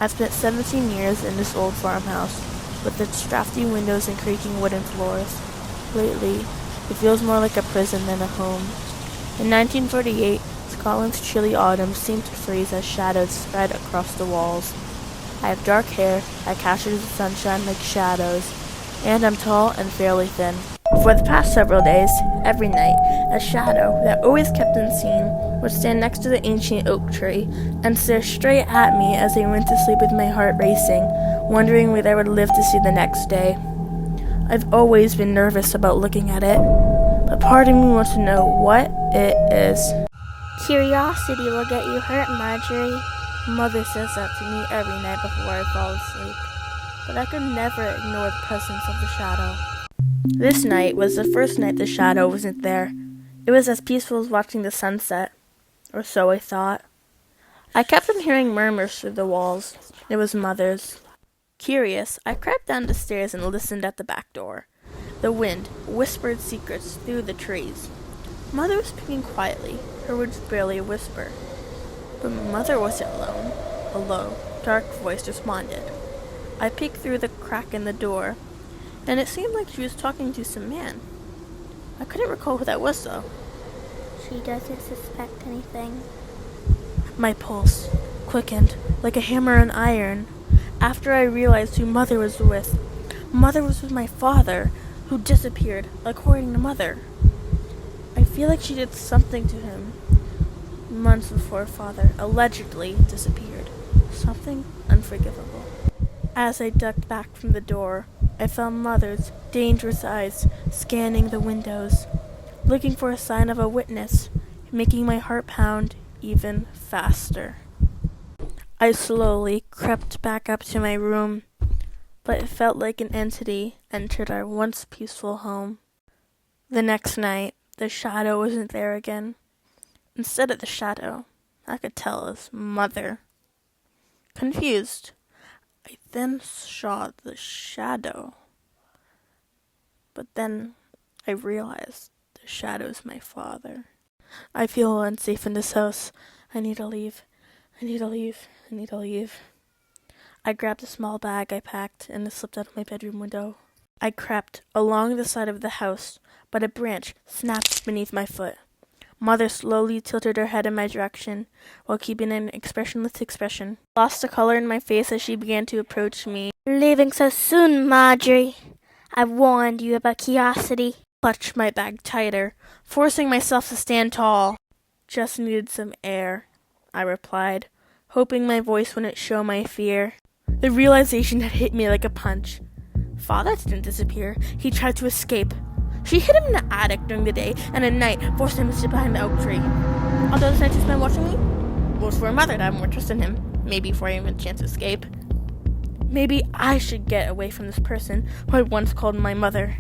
I've spent 17 years in this old farmhouse, with its drafty windows and creaking wooden floors. Lately, it feels more like a prison than a home. In 1948, Scotland's chilly autumn seemed to freeze as shadows spread across the walls. I have dark hair, I capture the sunshine like shadows, and I'm tall and fairly thin. For the past several days, every night, a shadow that always kept unseen would stand next to the ancient oak tree and stare straight at me as I went to sleep with my heart racing, wondering whether I would live to see the next day. I've always been nervous about looking at it, but part of me wants to know what it is. Curiosity will get you hurt, Marjorie. Mother says that to me every night before I fall asleep, but I could never ignore the presence of the shadow. This night was the first night the shadow wasn't there. It was as peaceful as watching the sunset, or so I thought. I kept on hearing murmurs through the walls. It was Mother's. Curious, I crept down the stairs and listened at the back door. The wind whispered secrets through the trees. Mother was speaking quietly, her words barely a whisper. But Mother wasn't alone. A low, dark voice responded. I peeked through the crack in the door, and it seemed like she was talking to some man. I couldn't recall who that was, though. She doesn't suspect anything. My pulse quickened like a hammer and iron after I realized who Mother was with. Mother was with my father, who disappeared, according to Mother. I feel like she did something to him months before Father allegedly disappeared. Something unforgivable. As I ducked back from the door, I found Mother's dangerous eyes scanning the windows, looking for a sign of a witness, making my heart pound even faster. I slowly crept back up to my room, but it felt like an entity entered our once peaceful home. The next night, the shadow wasn't there again. Instead of the shadow, I could tell it was Mother. Confused, I then saw the shadow. But then I realized the shadow is my father. I feel unsafe in this house. I need to leave. I need to leave. I need to leave. I grabbed a small bag I packed and slipped out of my bedroom window. I crept along the side of the house, but a branch snapped beneath my foot. Mother slowly tilted her head in my direction, while keeping an expressionless expression. Lost the color in my face as she began to approach me. Leaving so soon, Marjorie. I warned you about curiosity. Clutched my bag tighter, forcing myself to stand tall. Just needed some air, I replied, hoping my voice wouldn't show my fear. The realization had hit me like a punch. Father didn't disappear. He tried to escape. She hid him in the attic during the day, and at night forced him to sit behind the oak tree. Although the night he spent watching me was for Mother to have more trust in him, maybe before I even a chance to escape. Maybe I should get away from this person who I once called my mother.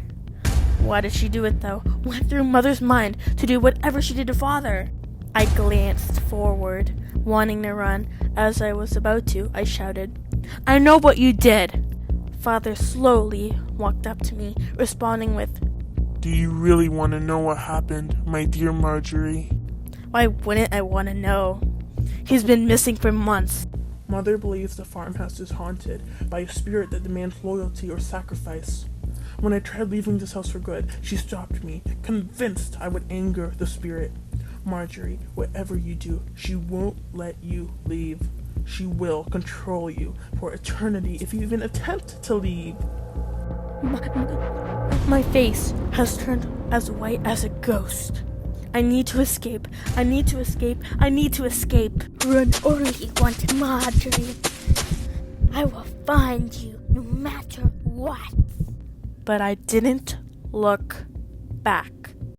Why did she do it, though? What went through Mother's mind to do whatever she did to Father? I glanced forward, wanting to run. As I was about to, I shouted, "I know what you did!" Father slowly walked up to me, responding with, "Do you really want to know what happened, my dear Marjorie?" Why wouldn't I want to know? He's been missing for months. Mother believes the farmhouse is haunted by a spirit that demands loyalty or sacrifice. When I tried leaving this house for good, she stopped me, convinced I would anger the spirit. Marjorie, whatever you do, she won't let you leave. She will control you for eternity if you even attempt to leave. My face has turned as white as a ghost. I need to escape. I need to escape. I need to escape. Run only once, Marjorie. I will find you no matter what. But I didn't look back.